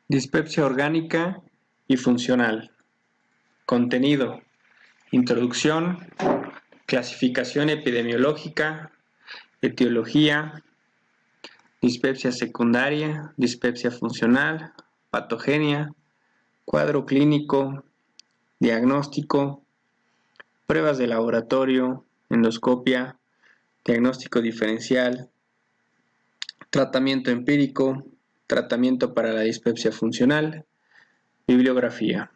Dispepsia orgánica y funcional. Contenido: introducción, clasificación epidemiológica, etiología, dispepsia secundaria, dispepsia funcional, patogenia, cuadro clínico, diagnóstico, pruebas de laboratorio, endoscopia, diagnóstico diferencial, tratamiento empírico, tratamiento para la dispepsia funcional, bibliografía.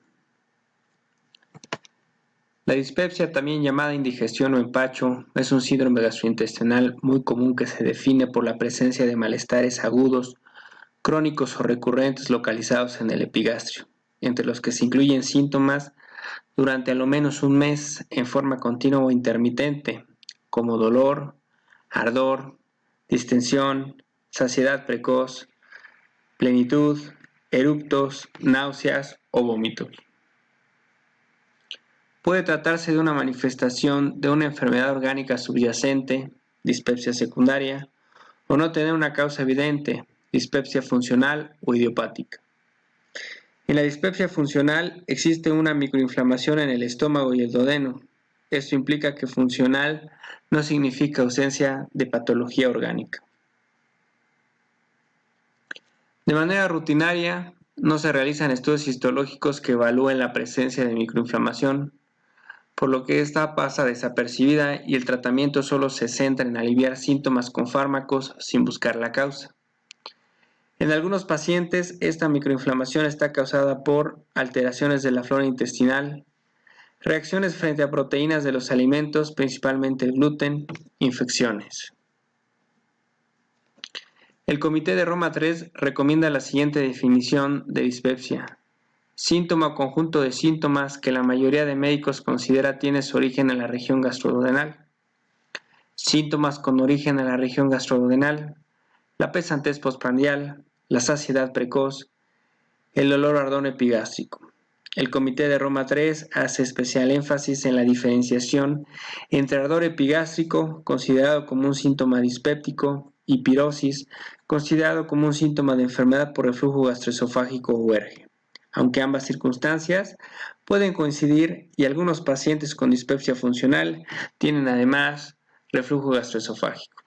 La dispepsia, también llamada indigestión o empacho, es un síndrome gastrointestinal muy común que se define por la presencia de malestares agudos, crónicos o recurrentes localizados en el epigastrio, entre los que se incluyen síntomas durante al menos un mes en forma continua o intermitente, como dolor, ardor, distensión, saciedad precoz, plenitud, eructos, náuseas o vómitos. Puede tratarse de una manifestación de una enfermedad orgánica subyacente, dispepsia secundaria, o no tener una causa evidente, dispepsia funcional o idiopática. En la dispepsia funcional existe una microinflamación en el estómago y el duodeno. Esto implica que funcional no significa ausencia de patología orgánica. De manera rutinaria, no se realizan estudios histológicos que evalúen la presencia de microinflamación, por lo que esta pasa desapercibida y el tratamiento solo se centra en aliviar síntomas con fármacos sin buscar la causa. En algunos pacientes, esta microinflamación está causada por alteraciones de la flora intestinal, reacciones frente a proteínas de los alimentos, principalmente el gluten, infecciones. El Comité de Roma III recomienda la siguiente definición de dispepsia: síntoma o conjunto de síntomas que la mayoría de médicos considera tiene su origen en la región gastroduodenal. Síntomas con origen en la región gastroduodenal: la pesantez postprandial, la saciedad precoz, el dolor ardor epigástrico. El Comité de Roma III hace especial énfasis en la diferenciación entre ardor epigástrico, considerado como un síntoma dispéptico, y pirosis, considerado como un síntoma de enfermedad por reflujo gastroesofágico o UERGE, aunque ambas circunstancias pueden coincidir y algunos pacientes con dispepsia funcional tienen además reflujo gastroesofágico.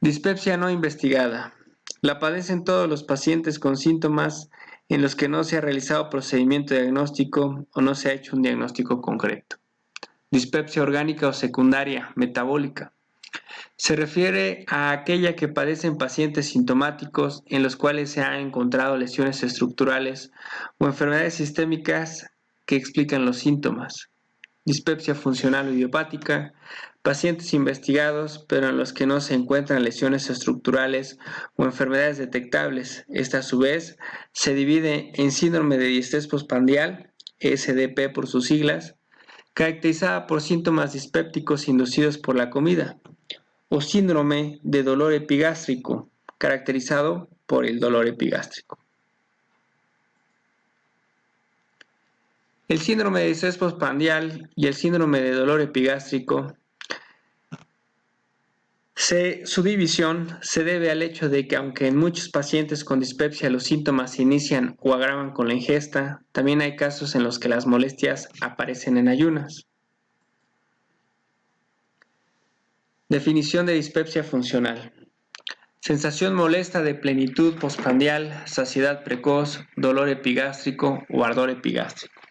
Dispepsia no investigada. La padecen todos los pacientes con síntomas en los que no se ha realizado procedimiento diagnóstico o no se ha hecho un diagnóstico concreto. Dispepsia orgánica o secundaria, metabólica. Se refiere a aquella que padecen pacientes sintomáticos en los cuales se han encontrado lesiones estructurales o enfermedades sistémicas que explican los síntomas. Dispepsia funcional o idiopática, pacientes investigados pero en los que no se encuentran lesiones estructurales o enfermedades detectables. Esta a su vez se divide en síndrome de diestrés postprandial, SDP por sus siglas, caracterizada por síntomas dispépticos inducidos por la comida, o síndrome de dolor epigástrico, caracterizado por el dolor epigástrico. El síndrome de distrés postprandial y el síndrome de dolor epigástrico, su división se debe al hecho de que aunque en muchos pacientes con dispepsia los síntomas se inician o agravan con la ingesta, también hay casos en los que las molestias aparecen en ayunas. Definición de dispepsia funcional: sensación molesta de plenitud postprandial, saciedad precoz, dolor epigástrico o ardor epigástrico,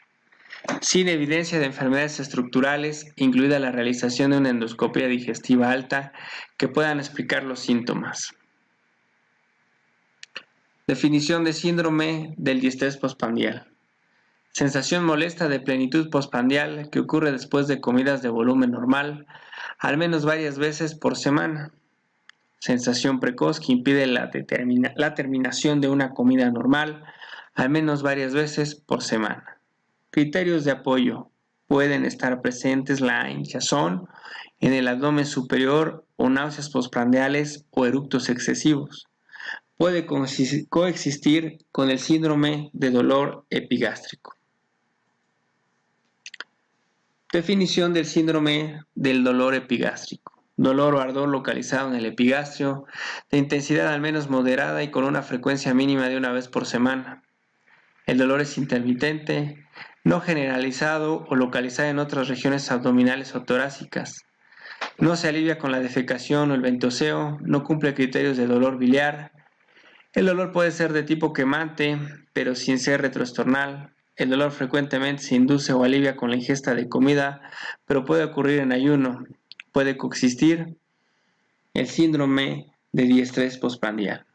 sin evidencia de enfermedades estructurales, incluida la realización de una endoscopia digestiva alta que puedan explicar los síntomas. Definición de síndrome del diestrés postprandial: sensación molesta de plenitud postprandial que ocurre después de comidas de volumen normal, al menos varias veces por semana. Sensación precoz que impide la terminación de una comida normal, al menos varias veces por semana. Criterios de apoyo: pueden estar presentes la hinchazón en el abdomen superior o náuseas postprandiales o eructos excesivos. Puede coexistir con el síndrome de dolor epigástrico. Definición del síndrome del dolor epigástrico: dolor o ardor localizado en el epigastrio, de intensidad al menos moderada y con una frecuencia mínima de una vez por semana. El dolor es intermitente, no generalizado o localizado en otras regiones abdominales o torácicas. No se alivia con la defecación o el ventoseo, no cumple criterios de dolor biliar. El dolor puede ser de tipo quemante, pero sin ser retroestornal. El dolor frecuentemente se induce o alivia con la ingesta de comida, pero puede ocurrir en ayuno. Puede coexistir el síndrome de diestrés postprandial.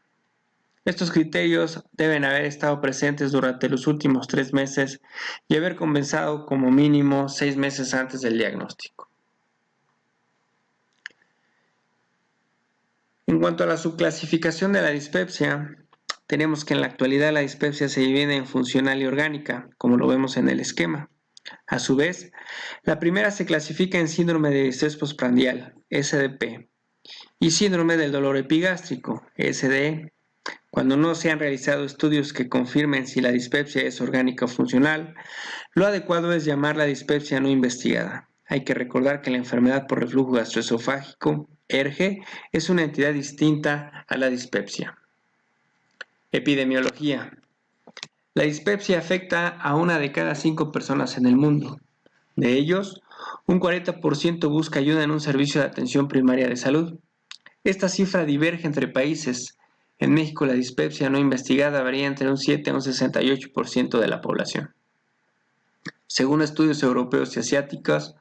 Estos criterios deben haber estado presentes durante los últimos 3 meses y haber comenzado como mínimo 6 meses antes del diagnóstico. En cuanto a la subclasificación de la dispepsia, tenemos que en la actualidad la dispepsia se divide en funcional y orgánica, como lo vemos en el esquema. A su vez, la primera se clasifica en síndrome de distrés postprandial, SDP, y síndrome del dolor epigástrico, SDE. Cuando no se han realizado estudios que confirmen si la dispepsia es orgánica o funcional, lo adecuado es llamarla dispepsia no investigada. Hay que recordar que la enfermedad por reflujo gastroesofágico, ERGE, es una entidad distinta a la dispepsia. Epidemiología. La dispepsia afecta a 1 de cada 5 personas en el mundo. De ellos, un 40% busca ayuda en un servicio de atención primaria de salud. Esta cifra diverge entre países. En México, la dispepsia no investigada varía entre un 7 a un 68% de la población. Según estudios europeos y asiáticos,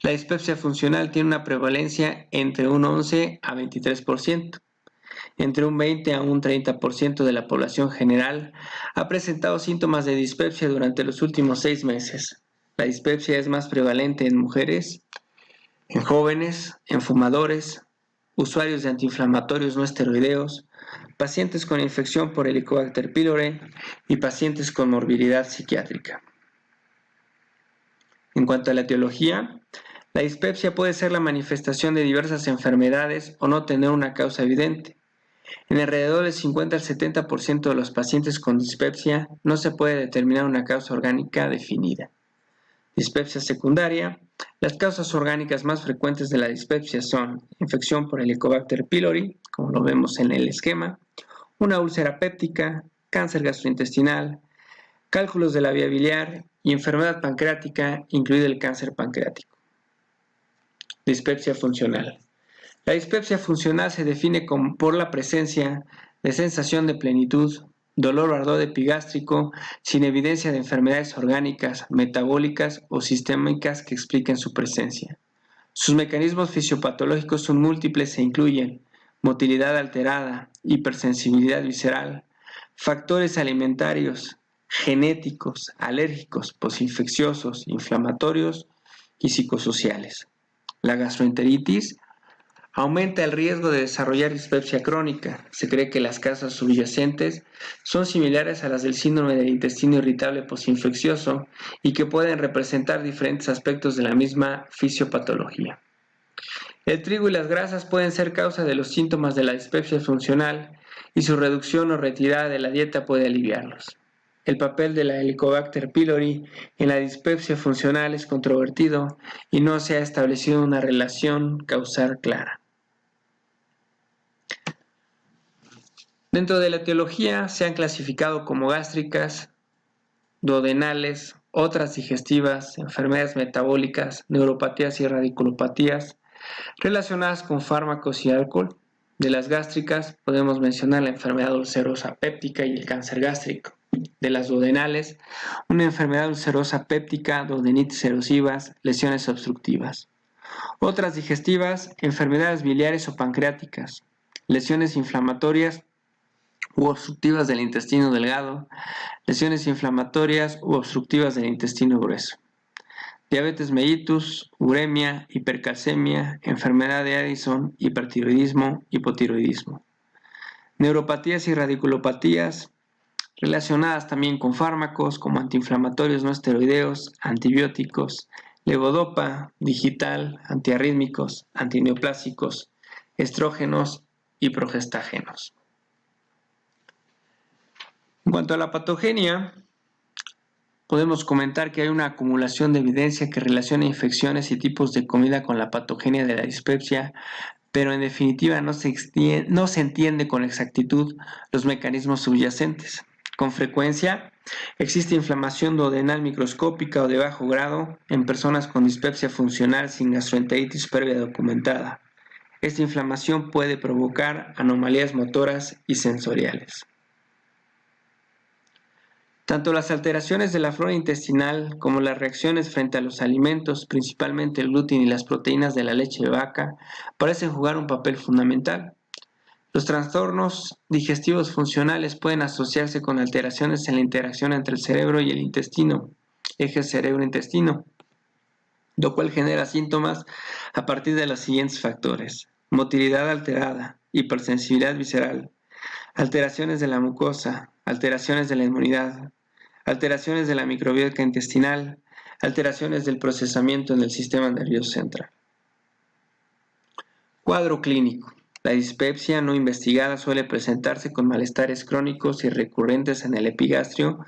la dispepsia funcional tiene una prevalencia entre un 11 a 23%. Entre un 20 a un 30% de la población general ha presentado síntomas de dispepsia durante los últimos 6 meses. La dispepsia es más prevalente en mujeres, en jóvenes, en fumadores, usuarios de antiinflamatorios no esteroideos, pacientes con infección por Helicobacter pylori y pacientes con morbilidad psiquiátrica. En cuanto a la etiología, la dispepsia puede ser la manifestación de diversas enfermedades o no tener una causa evidente. En alrededor del 50 al 70% de los pacientes con dispepsia no se puede determinar una causa orgánica definida. Dispepsia secundaria. Las causas orgánicas más frecuentes de la dispepsia son infección por Helicobacter pylori, como lo vemos en el esquema, una úlcera péptica, cáncer gastrointestinal, cálculos de la vía biliar y enfermedad pancreática, incluido el cáncer pancreático. Dispepsia funcional. La dispepsia funcional se define por la presencia de sensación de plenitud, dolor o ardor epigástrico, sin evidencia de enfermedades orgánicas, metabólicas o sistémicas que expliquen su presencia. Sus mecanismos fisiopatológicos son múltiples e incluyen motilidad alterada, hipersensibilidad visceral, factores alimentarios, genéticos, alérgicos, posinfecciosos, inflamatorios y psicosociales. La gastroenteritis aumenta el riesgo de desarrollar dispepsia crónica. Se cree que las causas subyacentes son similares a las del síndrome del intestino irritable posinfeccioso y que pueden representar diferentes aspectos de la misma fisiopatología. El trigo y las grasas pueden ser causa de los síntomas de la dispepsia funcional y su reducción o retirada de la dieta puede aliviarlos. El papel de la Helicobacter pylori en la dispepsia funcional es controvertido y no se ha establecido una relación causal clara. Dentro de la etiología se han clasificado como gástricas, duodenales, otras digestivas, enfermedades metabólicas, neuropatías y radiculopatías relacionadas con fármacos y alcohol. De las gástricas podemos mencionar la enfermedad ulcerosa péptica y el cáncer gástrico. De las duodenales, una enfermedad ulcerosa péptica, duodenitis erosivas, lesiones obstructivas. Otras digestivas, enfermedades biliares o pancreáticas, lesiones inflamatorias u obstructivas del intestino delgado, lesiones inflamatorias u obstructivas del intestino grueso. Diabetes mellitus, uremia, hipercalcemia, enfermedad de Addison, hipertiroidismo, hipotiroidismo. Neuropatías y radiculopatías relacionadas también con fármacos como antiinflamatorios no esteroideos, antibióticos, levodopa, digital, antiarrítmicos, antineoplásicos, estrógenos y. En cuanto a la patogenia, podemos comentar que hay una acumulación de evidencia que relaciona infecciones y tipos de comida con la patogenia de la dispepsia, pero en definitiva no se entiende con exactitud los mecanismos subyacentes. Con frecuencia existe inflamación duodenal microscópica o de bajo grado en personas con dispepsia funcional sin gastroenteritis previa documentada. Esta inflamación puede provocar anomalías motoras y sensoriales. Tanto las alteraciones de la flora intestinal como las reacciones frente a los alimentos, principalmente el gluten y las proteínas de la leche de vaca, parecen jugar un papel fundamental. Los trastornos digestivos funcionales pueden asociarse con alteraciones en la interacción entre el cerebro y el intestino, eje cerebro-intestino, lo cual genera síntomas a partir de los siguientes factores: motilidad alterada, hipersensibilidad visceral, alteraciones de la mucosa, alteraciones de la inmunidad, alteraciones de la microbiota intestinal, alteraciones del procesamiento en el sistema nervioso central. Cuadro clínico. La dispepsia no investigada suele presentarse con malestares crónicos y recurrentes en el epigastrio,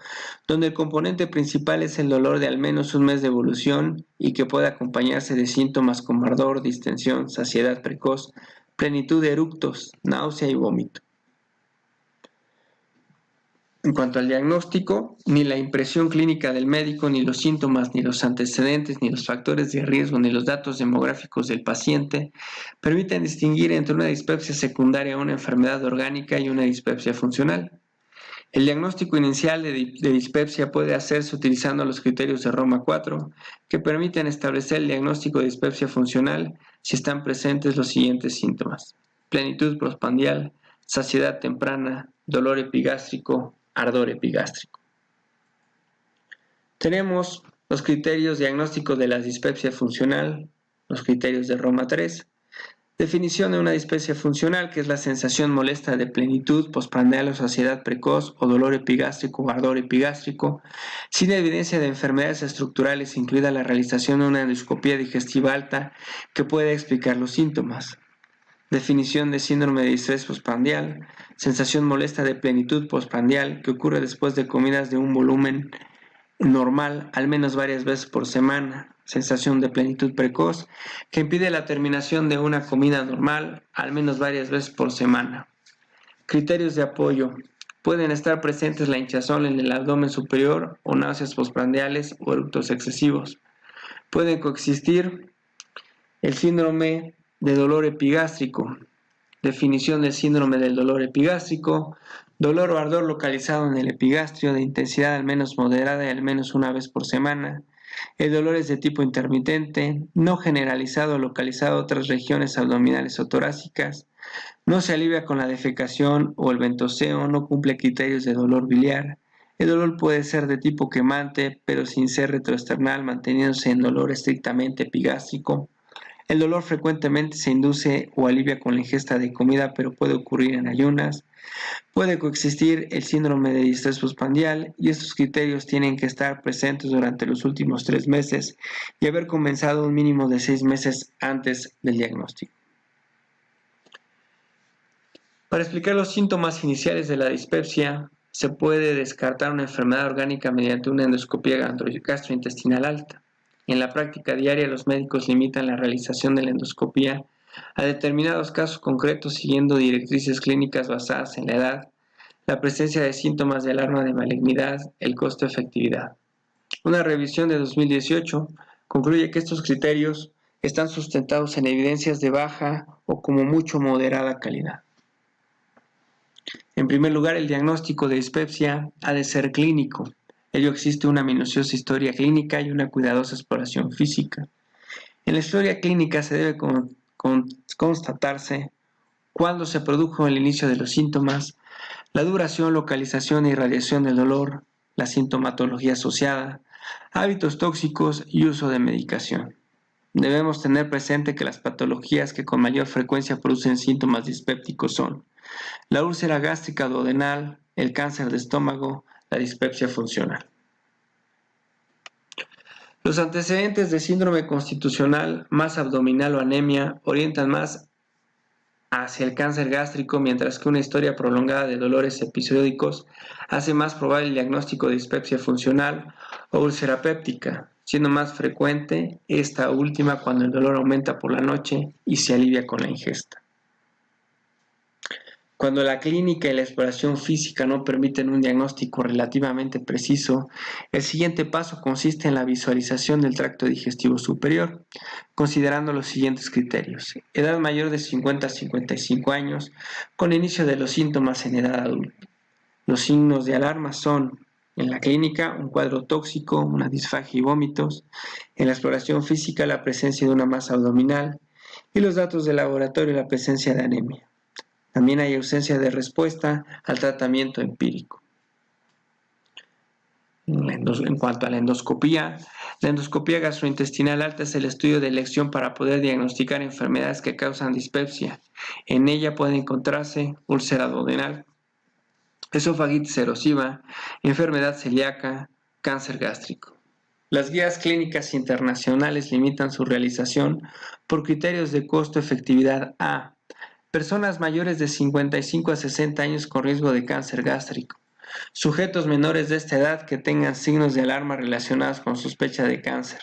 donde el componente principal es el dolor de al menos un mes de evolución y que puede acompañarse de síntomas como ardor, distensión, saciedad precoz, plenitud de eructos, náusea y vómito. En cuanto al diagnóstico, ni la impresión clínica del médico, ni los síntomas, ni los antecedentes, ni los factores de riesgo, ni los datos demográficos del paciente permiten distinguir entre una dispepsia secundaria a una enfermedad orgánica y una dispepsia funcional. El diagnóstico inicial de dispepsia puede hacerse utilizando los criterios de Roma IV, que permiten establecer el diagnóstico de dispepsia funcional si están presentes los siguientes síntomas: plenitud postprandial, saciedad temprana, dolor epigástrico, ardor epigástrico. Tenemos los criterios diagnósticos de la dispepsia funcional, los criterios de Roma III. Definición de una dispepsia funcional, que es la sensación molesta de plenitud postprandial o saciedad precoz o dolor epigástrico o ardor epigástrico, sin evidencia de enfermedades estructurales, incluida la realización de una endoscopía digestiva alta que pueda explicar los síntomas. Definición de síndrome de distrés postprandial: sensación molesta de plenitud postprandial que ocurre después de comidas de un volumen normal al menos varias veces por semana. Sensación de plenitud precoz que impide la terminación de una comida normal al menos varias veces por semana. Criterios de apoyo: pueden estar presentes la hinchazón en el abdomen superior o náuseas postprandiales o eructos excesivos. Pueden coexistir el síndrome de dolor epigástrico. Definición del síndrome del dolor epigástrico: dolor o ardor localizado en el epigastrio de intensidad al menos moderada y al menos una vez por semana. El dolor es de tipo intermitente, no generalizado o localizado a otras regiones abdominales o torácicas. No se alivia con la defecación o el ventoseo, no cumple criterios de dolor biliar. El dolor puede ser de tipo quemante, pero sin ser retroesternal, manteniéndose en dolor estrictamente epigástrico. El dolor frecuentemente se induce o alivia con la ingesta de comida, pero puede ocurrir en ayunas. Puede coexistir el síndrome de distrés postprandial y estos criterios tienen que estar presentes durante los últimos 3 meses y haber comenzado un mínimo de 6 meses antes del diagnóstico. Para explicar los síntomas iniciales de la dispepsia, se puede descartar una enfermedad orgánica mediante una endoscopía gastrointestinal alta. En la práctica diaria, los médicos limitan la realización de la endoscopía a determinados casos concretos siguiendo directrices clínicas basadas en la edad, la presencia de síntomas de alarma de malignidad, el costo-efectividad. Una revisión de 2018 concluye que estos criterios están sustentados en evidencias de baja o como mucho moderada calidad. En primer lugar, el diagnóstico de dispepsia ha de ser clínico. Ello existe una minuciosa historia clínica y una cuidadosa exploración física. En la historia clínica se debe constatarse cuándo se produjo el inicio de los síntomas, la duración, localización e irradiación del dolor, la sintomatología asociada, hábitos tóxicos y uso de medicación. Debemos tener presente que las patologías que con mayor frecuencia producen síntomas dispépticos son la úlcera gástrica duodenal, el cáncer de estómago, la dispepsia funcional. Los antecedentes de síndrome constitucional más abdominal o anemia orientan más hacia el cáncer gástrico, mientras que una historia prolongada de dolores episódicos hace más probable el diagnóstico de dispepsia funcional o úlcera péptica, siendo más frecuente esta última cuando el dolor aumenta por la noche y se alivia con la ingesta. Cuando la clínica y la exploración física no permiten un diagnóstico relativamente preciso, el siguiente paso consiste en la visualización del tracto digestivo superior, considerando los siguientes criterios: edad mayor de 50 a 55 años, con inicio de los síntomas en edad adulta. Los signos de alarma son, en la clínica, un cuadro tóxico, una disfagia y vómitos; en la exploración física, la presencia de una masa abdominal; y los datos de laboratorio, la presencia de anemia. También hay ausencia de respuesta al tratamiento empírico. En cuanto a la endoscopía gastrointestinal alta es el estudio de elección para poder diagnosticar enfermedades que causan dispepsia. En ella puede encontrarse úlcera duodenal, esofagitis erosiva, enfermedad celíaca, cáncer gástrico. Las guías clínicas internacionales limitan su realización por criterios de costo-efectividad a personas mayores de 55 a 60 años con riesgo de cáncer gástrico, sujetos menores de esta edad que tengan signos de alarma relacionados con sospecha de cáncer,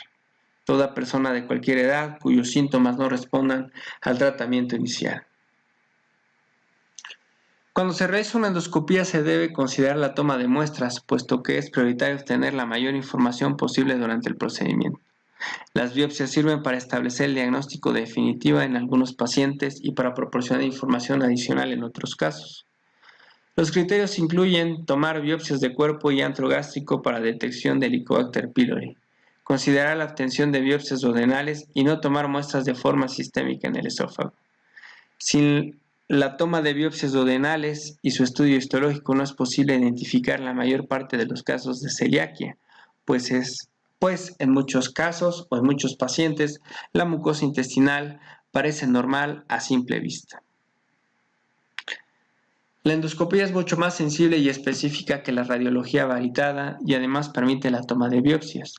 toda persona de cualquier edad cuyos síntomas no respondan al tratamiento inicial. Cuando se realiza una endoscopía se debe considerar la toma de muestras, puesto que es prioritario obtener la mayor información posible durante el procedimiento. Las biopsias sirven para establecer el diagnóstico definitivo en algunos pacientes y para proporcionar información adicional en otros casos. Los criterios incluyen tomar biopsias de cuerpo y antro gástrico para detección de Helicobacter pylori, considerar la obtención de biopsias duodenales y no tomar muestras de forma sistémica en el esófago. Sin la toma de biopsias duodenales y su estudio histológico no es posible identificar la mayor parte de los casos de celiaquia, pues en muchos casos o en muchos pacientes la mucosa intestinal parece normal a simple vista. La endoscopía es mucho más sensible y específica que la radiología varitada y además permite la toma de biopsias.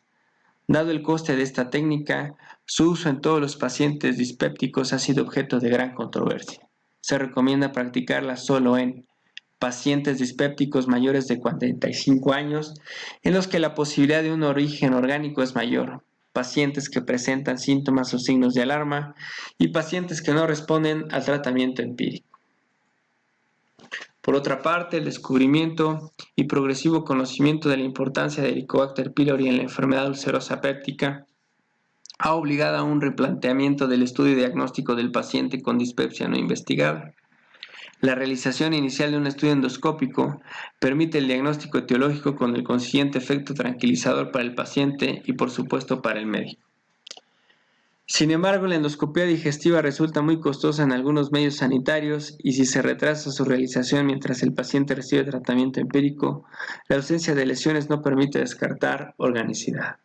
Dado el coste de esta técnica, su uso en todos los pacientes dispépticos ha sido objeto de gran controversia. Se recomienda practicarla solo en pacientes dispépticos mayores de 45 años, en los que la posibilidad de un origen orgánico es mayor, pacientes que presentan síntomas o signos de alarma y pacientes que no responden al tratamiento empírico. Por otra parte, el descubrimiento y progresivo conocimiento de la importancia de Helicobacter pylori en la enfermedad ulcerosa péptica ha obligado a un replanteamiento del estudio diagnóstico del paciente con dispepsia no investigada. La realización inicial de un estudio endoscópico permite el diagnóstico etiológico con el consiguiente efecto tranquilizador para el paciente y, por supuesto, para el médico. Sin embargo, la endoscopia digestiva resulta muy costosa en algunos medios sanitarios y si se retrasa su realización mientras el paciente recibe tratamiento empírico, la ausencia de lesiones no permite descartar organicidad.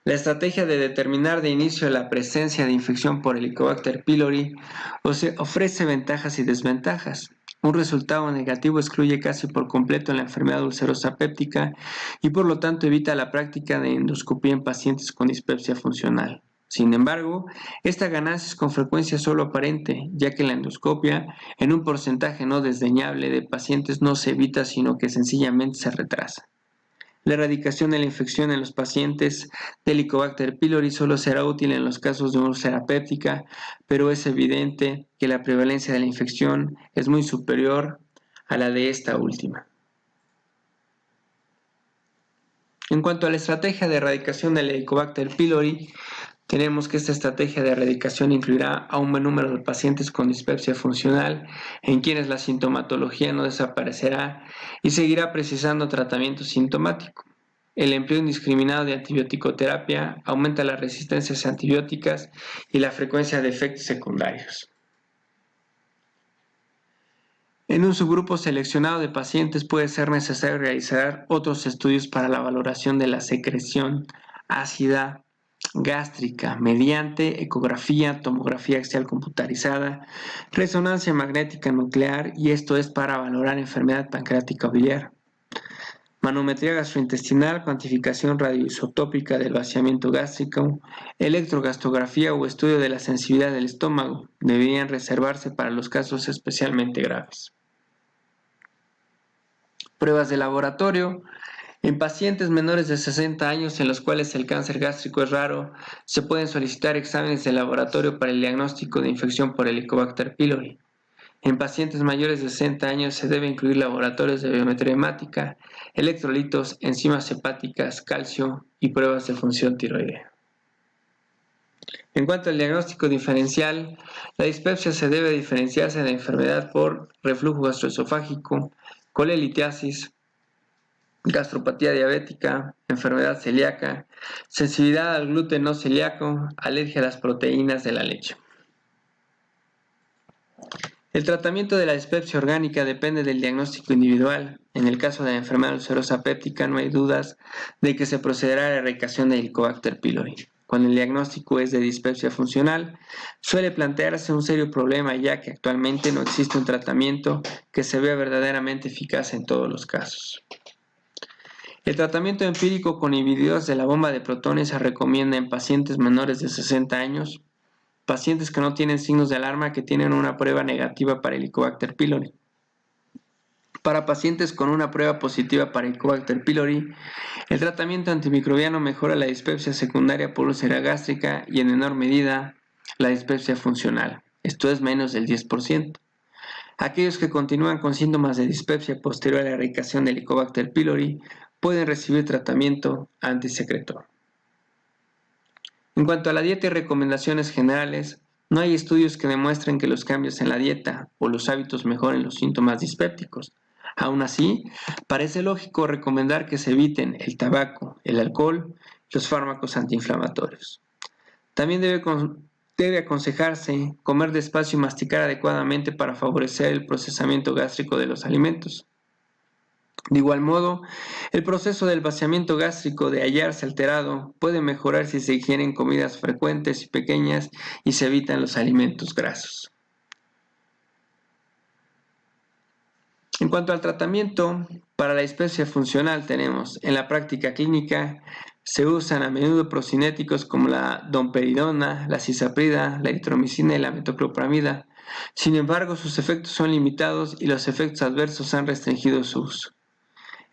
La estrategia de determinar de inicio la presencia de infección por Helicobacter pylori ofrece ventajas y desventajas. Un resultado negativo excluye casi por completo la enfermedad ulcerosa péptica y por lo tanto evita la práctica de endoscopía en pacientes con dispepsia funcional. Sin embargo, esta ganancia es con frecuencia solo aparente, ya que la endoscopia, en un porcentaje no desdeñable de pacientes, no se evita, sino que sencillamente se retrasa. La erradicación de la infección en los pacientes de Helicobacter pylori solo será útil en los casos de úlcera péptica, pero es evidente que la prevalencia de la infección es muy superior a la de esta última. En cuanto a la estrategia de erradicación del Helicobacter pylori, tenemos que esta estrategia de erradicación incluirá a un buen número de pacientes con dispepsia funcional, en quienes la sintomatología no desaparecerá y seguirá precisando tratamiento sintomático. El empleo indiscriminado de antibiótico-terapia aumenta las resistencias antibióticas y la frecuencia de efectos secundarios. En un subgrupo seleccionado de pacientes puede ser necesario realizar otros estudios para la valoración de la secreción ácida gástrica mediante ecografía, tomografía axial computarizada, resonancia magnética nuclear, y esto es para valorar enfermedad pancreática o biliar. Manometría gastrointestinal, cuantificación radioisotópica del vaciamiento gástrico, electrogastrografía o estudio de la sensibilidad del estómago deberían reservarse para los casos especialmente graves. Pruebas de laboratorio. En pacientes menores de 60 años en los cuales el cáncer gástrico es raro, se pueden solicitar exámenes de laboratorio para el diagnóstico de infección por Helicobacter pylori. En pacientes mayores de 60 años se debe incluir laboratorios de biometría hemática, electrolitos, enzimas hepáticas, calcio y pruebas de función tiroidea. En cuanto al diagnóstico diferencial, la dispepsia se debe diferenciarse de la enfermedad por reflujo gastroesofágico, colelitiasis, gastropatía diabética, enfermedad celíaca, sensibilidad al gluten no celíaco, alergia a las proteínas de la leche. El tratamiento de la dispepsia orgánica depende del diagnóstico individual. En el caso de la enfermedad ulcerosa péptica no hay dudas de que se procederá a la erradicación de Helicobacter pylori. Cuando el diagnóstico es de dispepsia funcional, suele plantearse un serio problema ya que actualmente no existe un tratamiento que se vea verdaderamente eficaz en todos los casos. El tratamiento empírico con inhibidores de la bomba de protones se recomienda en pacientes menores de 60 años, pacientes que no tienen signos de alarma que tienen una prueba negativa para Helicobacter pylori. Para pacientes con una prueba positiva para Helicobacter pylori, el tratamiento antimicrobiano mejora la dispepsia secundaria por úlcera gástrica y en menor medida la dispepsia funcional, esto es menos del 10%. Aquellos que continúan con síntomas de dispepsia posterior a la erradicación de Helicobacter pylori pueden recibir tratamiento antisecretor. En cuanto a la dieta y recomendaciones generales, no hay estudios que demuestren que los cambios en la dieta o los hábitos mejoren los síntomas dispépticos. Aún así, parece lógico recomendar que se eviten el tabaco, el alcohol y los fármacos antiinflamatorios. También debe aconsejarse comer despacio y masticar adecuadamente para favorecer el procesamiento gástrico de los alimentos. De igual modo, el proceso del vaciamiento gástrico de hallarse alterado puede mejorar si se ingieren comidas frecuentes y pequeñas y se evitan los alimentos grasos. En cuanto al tratamiento, para la dispepsia funcional tenemos, en la práctica clínica, se usan a menudo procinéticos como la domperidona, la cisaprida, la eritromicina y la metoclopramida. Sin embargo, sus efectos son limitados y los efectos adversos han restringido su uso.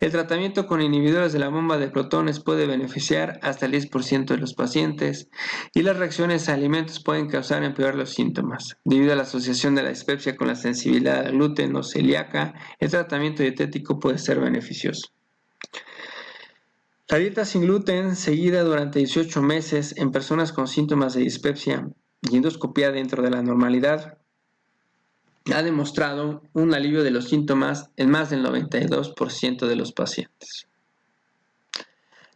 El tratamiento con inhibidores de la bomba de protones puede beneficiar hasta el 10% de los pacientes y las reacciones a alimentos pueden causar empeorar los síntomas. Debido a la asociación de la dispepsia con la sensibilidad al gluten o celíaca, el tratamiento dietético puede ser beneficioso. La dieta sin gluten seguida durante 18 meses en personas con síntomas de dispepsia y endoscopía dentro de la normalidad ha demostrado un alivio de los síntomas en más del 92% de los pacientes.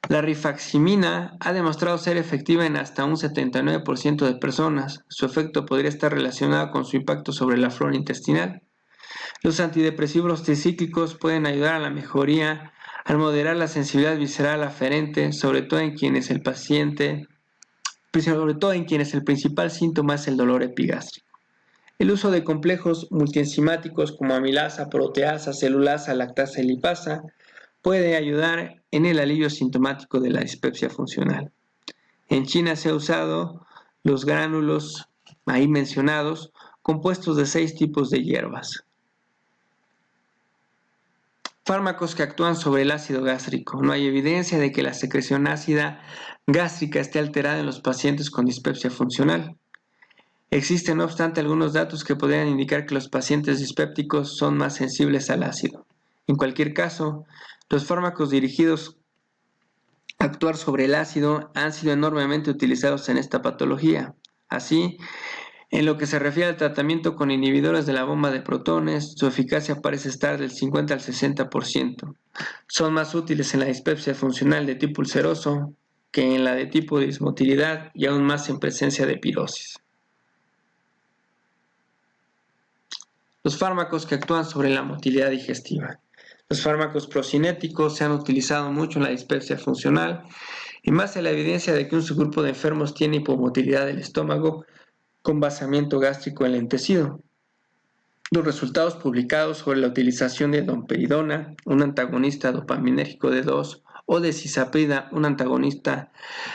La rifaximina ha demostrado ser efectiva en hasta un 79% de personas. Su efecto podría estar relacionado con su impacto sobre la flora intestinal. Los antidepresivos tricíclicos pueden ayudar a la mejoría al moderar la sensibilidad visceral aferente, sobre todo en quienes el principal síntoma es el dolor epigástrico. El uso de complejos multienzimáticos como amilasa, proteasa, celulasa, lactasa y lipasa puede ayudar en el alivio sintomático de la dispepsia funcional. En China se ha usado los gránulos ahí mencionados, compuestos de 6 tipos de hierbas. Fármacos que actúan sobre el ácido gástrico. No hay evidencia de que la secreción ácida gástrica esté alterada en los pacientes con dispepsia funcional. Existen, no obstante, algunos datos que podrían indicar que los pacientes dispépticos son más sensibles al ácido. En cualquier caso, los fármacos dirigidos a actuar sobre el ácido han sido enormemente utilizados en esta patología. Así, en lo que se refiere al tratamiento con inhibidores de la bomba de protones, su eficacia parece estar del 50 al 60%. Son más útiles en la dispepsia funcional de tipo ulceroso que en la de tipo de dismotilidad y aún más en presencia de pirosis. Los fármacos que actúan sobre la motilidad digestiva. Los fármacos procinéticos se han utilizado mucho en la dispepsia funcional en base a la evidencia de que un subgrupo de enfermos tiene hipomotilidad del estómago con vaciamiento gástrico enlentecido. Los resultados publicados sobre la utilización de domperidona, un antagonista dopaminérgico de 2, o de cisaprida, un antagonista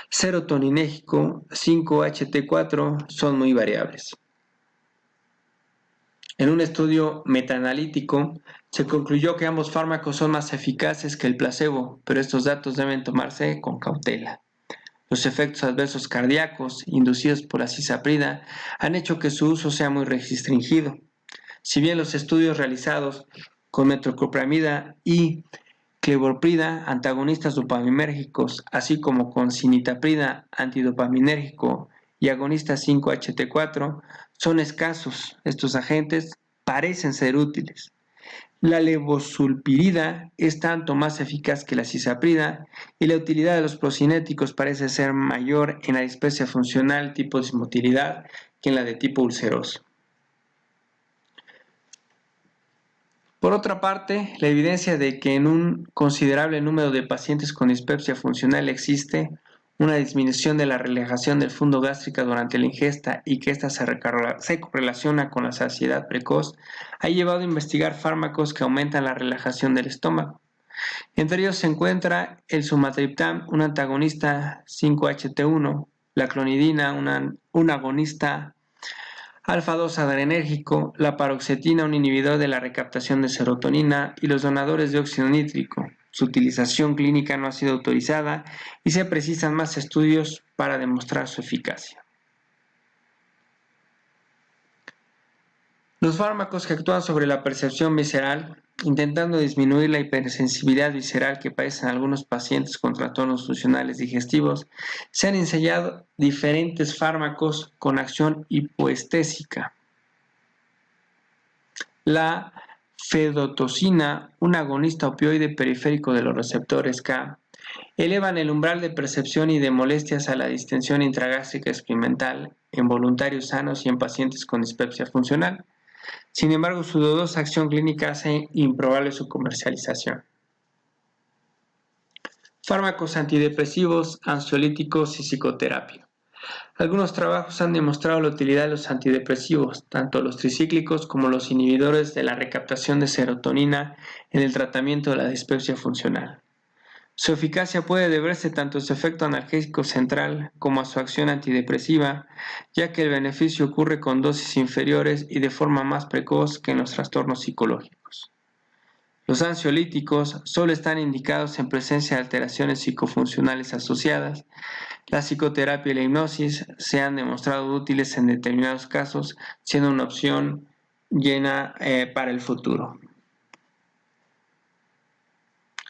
serotoninérgico 5-HT4, son muy variables. En un estudio metaanalítico Se concluyó que ambos fármacos son más eficaces que el placebo, pero estos datos deben tomarse con cautela. Los efectos adversos cardíacos inducidos por la cisaprida han hecho que su uso sea muy restringido. Si bien los estudios realizados con metoclopramida y clevoprida, antagonistas dopaminérgicos, así como con cinitaprida, antidopaminérgico y agonistas 5-HT4, son escasos, estos agentes parecen ser útiles. La levosulpirida es tanto más eficaz que la cisaprida y la utilidad de los procinéticos parece ser mayor en la dispepsia funcional tipo dismotilidad que en la de tipo ulceroso. Por otra parte, la evidencia de que en un considerable número de pacientes con dispepsia funcional existe una disminución de la relajación del fondo gástrica durante la ingesta y que ésta se correlaciona con la saciedad precoz, ha llevado a investigar fármacos que aumentan la relajación del estómago. Entre ellos se encuentra el sumatriptan, un antagonista 5-HT1, la clonidina, un agonista alfa-2 adrenérgico, la paroxetina, un inhibidor de la recaptación de serotonina, y los donadores de óxido nítrico. Su utilización clínica no ha sido autorizada y se precisan más estudios para demostrar su eficacia. Los fármacos que actúan sobre la percepción visceral, intentando disminuir la hipersensibilidad visceral que padecen algunos pacientes con trastornos funcionales digestivos, se han ensayado diferentes fármacos con acción hipoestésica. La fedotocina, un agonista opioide periférico de los receptores K, elevan el umbral de percepción y de molestias a la distensión intragástrica experimental en voluntarios sanos y en pacientes con dispepsia funcional. Sin embargo, su dudosa acción clínica hace improbable su comercialización. Fármacos antidepresivos, ansiolíticos y psicoterapia. Algunos trabajos han demostrado la utilidad de los antidepresivos, tanto los tricíclicos como los inhibidores de la recaptación de serotonina en el tratamiento de la dispepsia funcional. Su eficacia puede deberse tanto a su efecto analgésico central como a su acción antidepresiva, ya que el beneficio ocurre con dosis inferiores y de forma más precoz que en los trastornos psicológicos. Los ansiolíticos solo están indicados en presencia de alteraciones psicofuncionales asociadas. La psicoterapia y la hipnosis se han demostrado útiles en determinados casos, siendo una opción llena para el futuro.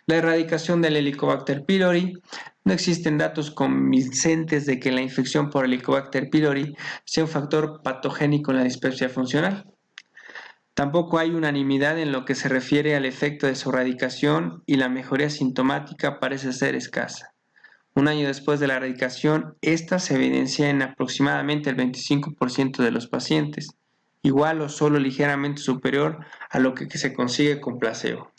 La erradicación del Helicobacter pylori. No existen datos convincentes de que la infección por Helicobacter pylori sea un factor patogénico en la dispepsia funcional. Tampoco hay unanimidad en lo que se refiere al efecto de su erradicación y la mejoría sintomática parece ser escasa. Un año después de la erradicación, esta se evidencia en aproximadamente el 25% de los pacientes, igual o solo ligeramente superior a lo que se consigue con placebo.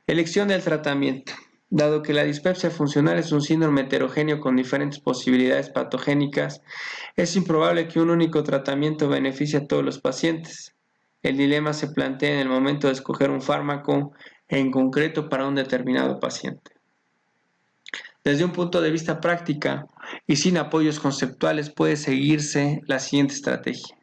Elección del tratamiento. Dado que la dispepsia funcional es un síndrome heterogéneo con diferentes posibilidades patogénicas, es improbable que un único tratamiento beneficie a todos los pacientes. El dilema se plantea en el momento de escoger un fármaco en concreto para un determinado paciente. Desde un punto de vista práctica y sin apoyos conceptuales puede seguirse la siguiente estrategia.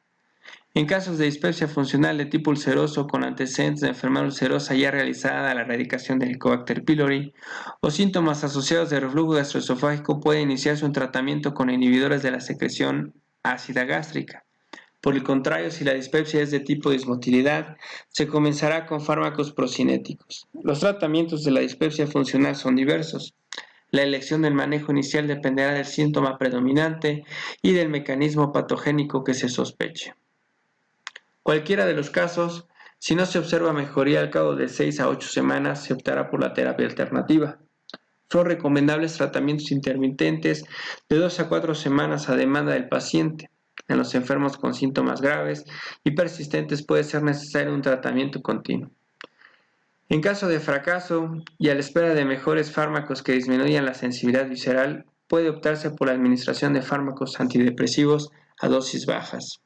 En casos de dispepsia funcional de tipo ulceroso con antecedentes de enfermedad ulcerosa ya realizada la erradicación del Helicobacter pylori o síntomas asociados de reflujo gastroesofágico puede iniciarse un tratamiento con inhibidores de la secreción ácida gástrica. Por el contrario, si la dispepsia es de tipo dismotilidad, se comenzará con fármacos procinéticos. Los tratamientos de la dispepsia funcional son diversos. La elección del manejo inicial dependerá del síntoma predominante y del mecanismo patogénico que se sospeche. Cualquiera de los casos, si no se observa mejoría al cabo de 6 a 8 semanas, se optará por la terapia alternativa. Son recomendables tratamientos intermitentes de 2 a 4 semanas a demanda del paciente. En los enfermos con síntomas graves y persistentes puede ser necesario un tratamiento continuo. En caso de fracaso y a la espera de mejores fármacos que disminuyan la sensibilidad visceral, puede optarse por la administración de fármacos antidepresivos a dosis bajas.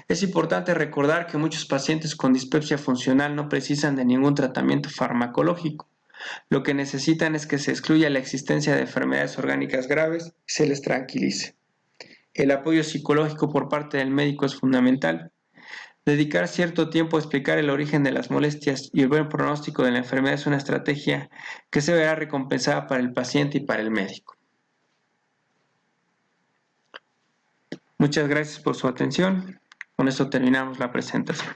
Es importante recordar que muchos pacientes con dispepsia funcional no precisan de ningún tratamiento farmacológico. Lo que necesitan es que se excluya la existencia de enfermedades orgánicas graves y se les tranquilice. El apoyo psicológico por parte del médico es fundamental. Dedicar cierto tiempo a explicar el origen de las molestias y el buen pronóstico de la enfermedad es una estrategia que se verá recompensada para el paciente y para el médico. Muchas gracias por su atención. Con esto terminamos la presentación.